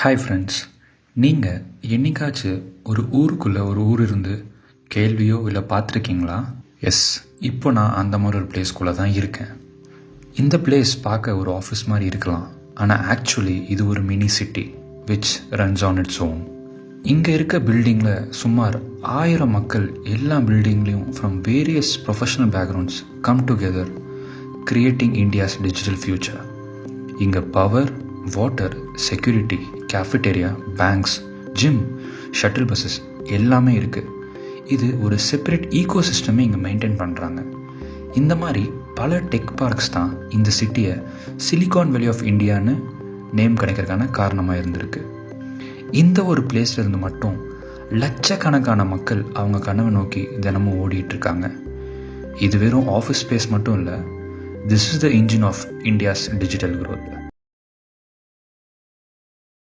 Hi friends, நீங்கள் என்னைக்காச்சும் ஒரு ஊருக்குள்ளே ஒரு ஊர் இருந்து கேள்வியோ இல்லை பார்த்துருக்கீங்களா? எஸ், இப்போ நான் அந்த மாதிரி ஒரு பிளேஸ்குள்ளே தான் இருக்கேன். இந்த பிளேஸ் பார்க்க ஒரு ஆஃபீஸ் மாதிரி இருக்கலாம், ஆனால் ஆக்சுவலி இது ஒரு mini city which runs on its own. இங்கே இருக்க பில்டிங்கில் சுமார் 1000 மக்கள் எல்லா பில்டிங்லேயும் from various professional backgrounds come together creating India's digital future. இங்கே power, water, security, cafeteria, banks, gym, shuttle buses எல்லாமே இருக்குது. இது ஒரு செப்பரேட் ஈகோ சிஸ்டமே இங்கே மெயின்டைன் பண்ணுறாங்க. இந்த மாதிரி பல டெக் பார்க்ஸ் தான் இந்த சிட்டியை சிலிகான் வேலி ஆஃப் இந்தியான்னு நேம் கிடைக்கிறதுக்கான காரணமாக இருந்திருக்கு. இந்த ஒரு பிளேஸில் இருந்து மட்டும் லட்சக்கணக்கான மக்கள் அவங்க கனவை நோக்கி தினமும் ஓடிட்டுருக்காங்க. இது வெறும் ஆஃபீஸ் ஸ்பேஸ் மட்டும் இல்லை, this is the engine off India's digital growth.